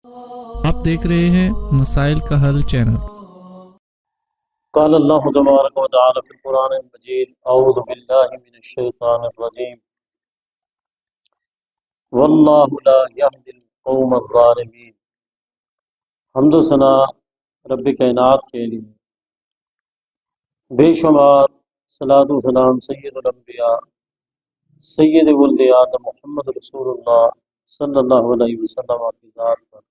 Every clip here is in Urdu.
آپ دیکھ رہے ہیں مسائل کا حل چینل۔ قال اللہ تبارک و تعالی فی القرآن المجید اعوذ باللہ من الشیطان الرجیم واللہ لا یہدی القوم الظالمین۔ حمد و ثنا رب کائنات کے لیے، بے شمار صلاۃ و سلام سید الانبیاء سید ولد آدم محمد رسول اللہ صلی اللہ علیہ وسلم کی ذات پر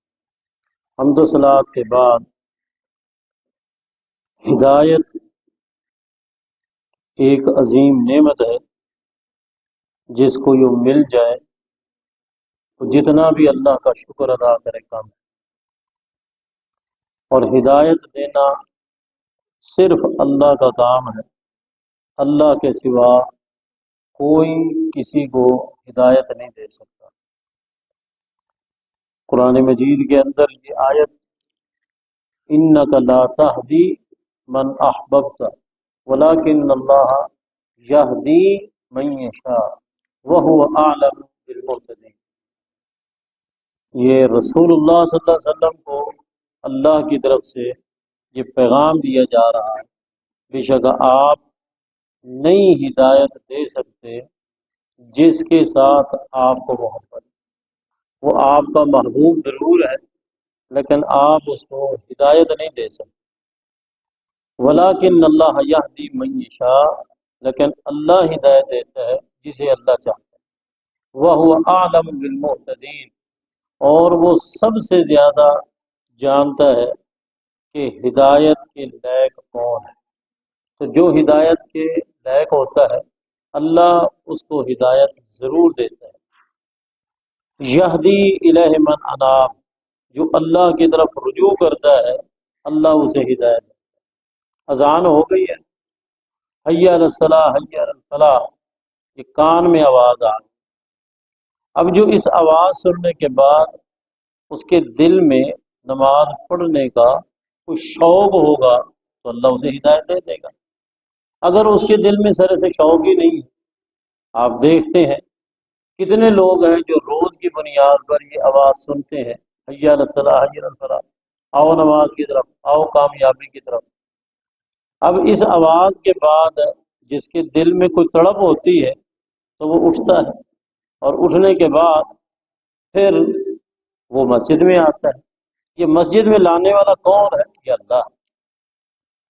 حمد و صلات کے بعد، ہدایت ایک عظیم نعمت ہے جس کو یہ مل جائے تو جتنا بھی اللہ کا شکر ادا کرے کم ہے، اور ہدایت دینا صرف اللہ کا کام ہے۔ اللہ کے سوا کوئی کسی کو ہدایت نہیں دے سکتا۔ قرآن مجید کے اندر یہ آیت انک لا تہدی من احببت ولکن اللہ یہدی من یشاء وہو اعلم بالمہتدین، یہ رسول اللہ صلی اللہ علیہ وسلم کو اللہ کی طرف سے یہ پیغام دیا جا رہا ہے، بے شک آپ نئی ہدایت دے سکتے جس کے ساتھ آپ کو محبت، وہ آپ کا محبوب ضرور ہے لیکن آپ اس کو ہدایت نہیں دے سکتے۔ ولیکن اللہ یہدی من یشاء، لیکن اللہ ہدایت دیتا ہے جسے اللہ چاہتا ہے۔ وہو اعلم بالمہتدین، اور وہ سب سے زیادہ جانتا ہے کہ ہدایت کے لائق کون ہے۔ تو جو ہدایت کے لائق ہوتا ہے اللہ اس کو ہدایت ضرور دیتا ہے۔ یہدی الیہ من اناب، جو اللہ کی طرف رجوع کرتا ہے اللہ اسے ہدایت دیتا ہے۔ اذان ہو گئی ہے، حی علی الصلاح حی علی الفلاح، یہ کان میں آواز آ گئی۔ اب جو اس آواز سننے کے بعد اس کے دل میں نماز پڑھنے کا کچھ شوق ہوگا تو اللہ اسے ہدایت دے دے گا۔ اگر اس کے دل میں سر سے شوق ہی نہیں، آپ دیکھتے ہیں کتنے لوگ ہیں جو روز کی بنیاد پر یہ آواز سنتے ہیں، حی علی الصلاح حی علی الفلاح، آؤ نماز کی طرف، آؤ کامیابی کی طرف۔ اب اس آواز کے بعد جس کے دل میں کوئی تڑپ ہوتی ہے تو وہ اٹھتا ہے، اور اٹھنے کے بعد پھر وہ مسجد میں آتا ہے۔ یہ مسجد میں لانے والا کون ہے؟ یہ اللہ،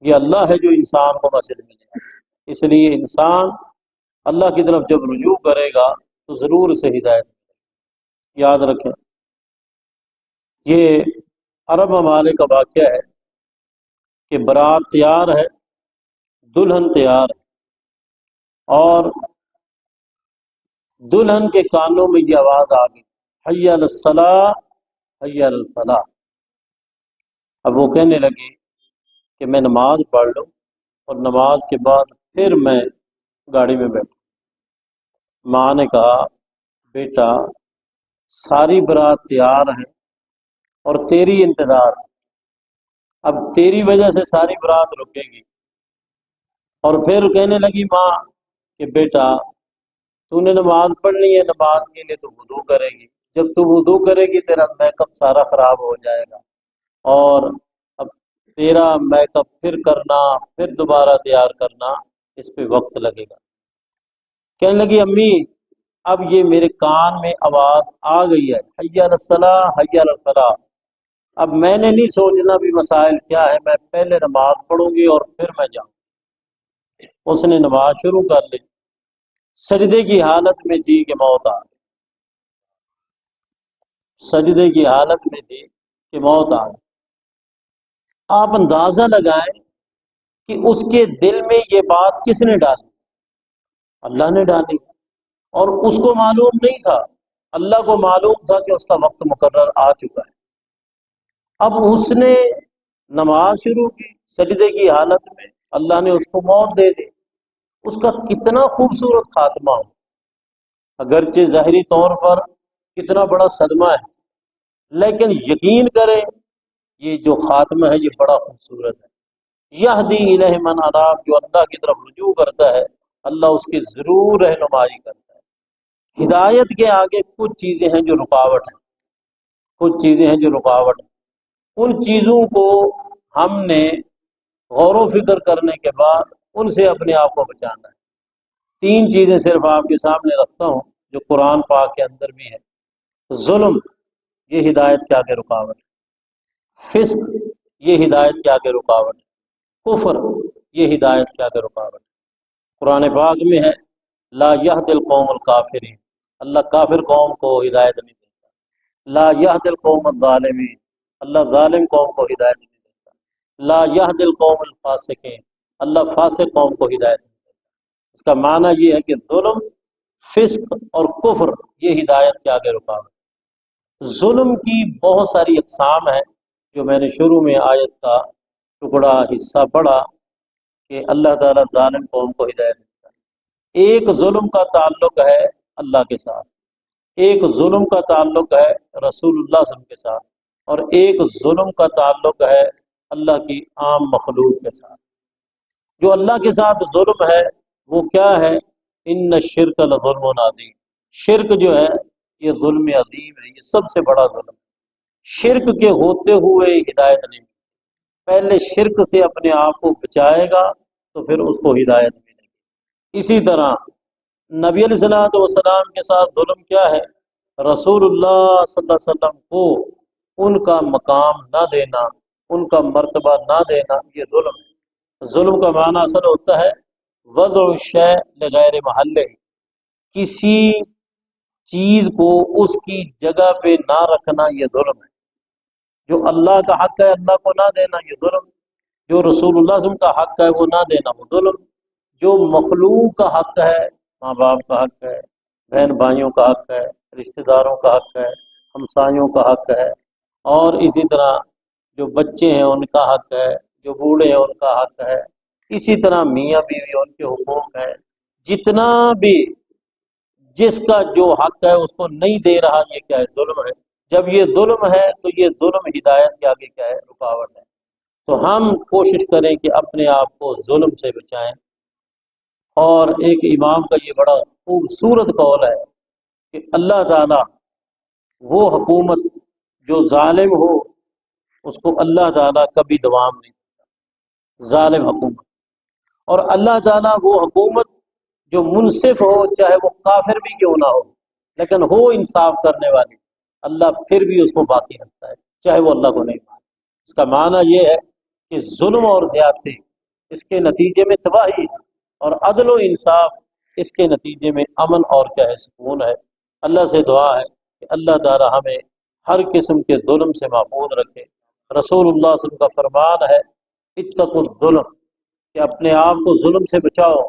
یہ اللہ ہے جو انسان کو مسجد میں لے آتا ہے۔ اس لیے انسان اللہ کی طرف جب رجوع کرے گا تو ضرور اسے ہدایت ملے گی۔ یاد رکھیں، یہ عرب ممالک کا واقعہ ہے کہ بارات تیار ہے، دلہن تیار ہے، اور دلہن کے کانوں میں یہ آواز آ گئی، حی علی الصلاح حی علی الفلاح۔ اب وہ کہنے لگی کہ میں نماز پڑھ لوں اور نماز کے بعد پھر میں گاڑی میں بیٹھوں۔ ماں نے کہا بیٹا ساری برات تیار ہے اور تیری انتظار ہے، اب تیری وجہ سے ساری برات رکے گی۔ اور پھر کہنے لگی ماں کہ بیٹا تو نے نماز پڑھنی ہے، نماز کے لیے تو وضو کرے گی، جب تو وضو کرے گی تیرا میک اپ سارا خراب ہو جائے گا، اور اب تیرا میک اپ پھر کرنا، پھر دوبارہ تیار کرنا، اس پہ وقت لگے گا۔ کہنے لگی امی اب یہ میرے کان میں آواز آ گئی ہے، حی علی الصلاح حی علی الفلاح، اب میں نے نہیں سوچنا بھی مسائل کیا ہے، میں پہلے نماز پڑھوں گی اور پھر میں جاؤں۔ اس نے نماز شروع کر لی، سجدے کی حالت میں تھی کہ موت آ گئی، سجدے کی حالت میں تھی کہ موت آ گئی۔ آپ اندازہ لگائیں کہ اس کے دل میں یہ بات کس نے ڈالی؟ اللہ نے ڈالی، اور اس کو معلوم نہیں تھا، اللہ کو معلوم تھا کہ اس کا وقت مقرر آ چکا ہے۔ اب اس نے نماز شروع کی سجدے کی حالت میں، اللہ نے اس کو موت دے دی۔ اس کا کتنا خوبصورت خاتمہ ہو، اگرچہ ظاہری طور پر کتنا بڑا صدمہ ہے، لیکن یقین کریں یہ جو خاتمہ ہے یہ بڑا خوبصورت ہے۔ یہدی الیہ من اناب، جو اللہ کی طرف رجوع کرتا ہے اللہ اس کی ضرور رہنمائی کرتا ہے۔ ہدایت کے آگے کچھ چیزیں ہیں جو رکاوٹ ہیں، کچھ چیزیں ہیں جو رکاوٹ ہیں، ان چیزوں کو ہم نے غور و فکر کرنے کے بعد ان سے اپنے آپ کو بچانا ہے۔ تین چیزیں صرف آپ کے سامنے رکھتا ہوں جو قرآن پاک کے اندر بھی ہے۔ ظلم، یہ ہدایت کے آگے رکاوٹ ہے۔ فسق، یہ ہدایت کے آگے رکاوٹ ہے۔ کفر، یہ ہدایت کے آگے رکاوٹ ہے۔ قرآن پاک میں ہے لا یہد القوم الکافرین، اللہ کافر قوم کو ہدایت نہیں دیتا۔ لا یہد القوم الظالمین، اللہ ظالم قوم کو ہدایت نہیں دیتا۔ لا یہد القوم الفاسقین، اللہ فاسق قوم کو ہدایت نہیں دیتا۔ اس کا معنی یہ ہے کہ ظلم، فسق اور کفر یہ ہدایت کے آگے رکاوٹ ہے۔ ظلم کی بہت ساری اقسام ہیں جو میں نے شروع میں آیت کا ٹکڑا حصہ پڑھا کہ اللہ تعالیٰ ظالم قوم کو ہدایت دیتا ہے۔ ایک ظلم کا تعلق ہے اللہ کے ساتھ، ایک ظلم کا تعلق ہے رسول اللہ صلی اللہ علیہ وسلم کے ساتھ، اور ایک ظلم کا تعلق ہے اللہ کی عام مخلوق کے ساتھ۔ جو اللہ کے ساتھ ظلم ہے وہ کیا ہے؟ ان الشرک لظلم عظیم، شرک جو ہے یہ ظلم عظیم ہے، یہ سب سے بڑا ظلم ہے۔ شرک کے ہوتے ہوئے ہدایت نہیں ملتی، پہلے شرک سے اپنے آپ کو بچائے گا تو پھر اس کو ہدایت ملے گی۔ اسی طرح نبی علیہ الصلوۃ والسلام کے ساتھ ظلم کیا ہے؟ رسول اللہ صلی اللہ علیہ وسلم کو ان کا مقام نہ دینا، ان کا مرتبہ نہ دینا، یہ ظلم ہے۔ ظلم کا معنی اصل ہوتا ہے وضع الشیء لغیر محلہ، کسی چیز کو اس کی جگہ پہ نہ رکھنا، یہ ظلم ہے۔ جو اللہ کا حق ہے اللہ کو نہ دینا، یہ ظلم۔ جو رسول اللہ صلی اللہ علیہ وسلم کا حق ہے وہ نہ دینا، وہ ظلم۔ جو مخلوق کا حق ہے، ماں باپ کا حق ہے، بہن بھائیوں کا حق ہے، رشتہ داروں کا حق ہے، ہمسایوں کا حق ہے، اور اسی طرح جو بچے ہیں ان کا حق ہے، جو بوڑھے ہیں ان کا حق ہے، اسی طرح میاں بیوی ان کے حقوق ہیں، جتنا بھی جس کا جو حق ہے اس کو نہیں دے رہا، یہ کیا ہے؟ ظلم ہے۔ جب یہ ظلم ہے تو یہ ظلم ہدایت کے آگے کیا ہے؟ رکاوٹ ہے۔ تو ہم کوشش کریں کہ اپنے آپ کو ظلم سے بچائیں۔ اور ایک امام کا یہ بڑا خوبصورت قول ہے کہ اللہ تعالیٰ وہ حکومت جو ظالم ہو اس کو اللہ تعالیٰ کبھی دوام نہیں دیتا، ظالم حکومت۔ اور اللہ تعالیٰ وہ حکومت جو منصف ہو، چاہے وہ کافر بھی کیوں نہ ہو لیکن ہو انصاف کرنے والی، اللہ پھر بھی اس کو باقی رکھتا ہے چاہے وہ اللہ کو نہیں مانے۔ اس کا معنی یہ ہے کہ ظلم اور زیادتی اس کے نتیجے میں تباہی ہے، اور عدل و انصاف اس کے نتیجے میں امن اور کیا ہے؟ سکون ہے۔ اللہ سے دعا ہے کہ اللہ تعالی ہمیں ہر قسم کے ظلم سے محفوظ رکھے۔ رسول اللہ صلی اللہ علیہ وسلم کا فرمان ہے اتقوا الظلم، کہ اپنے آپ کو ظلم سے بچاؤ۔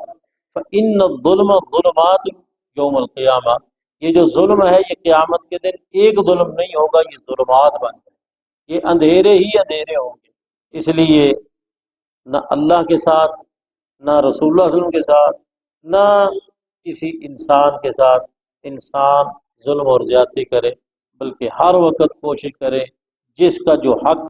فإن الظلم ظلمات یوم القیامہ، یہ جو ظلم ہے یہ قیامت کے دن ایک ظلم نہیں ہوگا، یہ ظلمات بن جائے، یہ اندھیرے ہی اندھیرے ہوں گے۔ اس لیے نہ اللہ کے ساتھ، نہ رسول اللہ صلی اللہ علیہ وسلم کے ساتھ، نہ کسی انسان کے ساتھ انسان ظلم اور زیادتی کرے، بلکہ ہر وقت کوشش کرے جس کا جو حق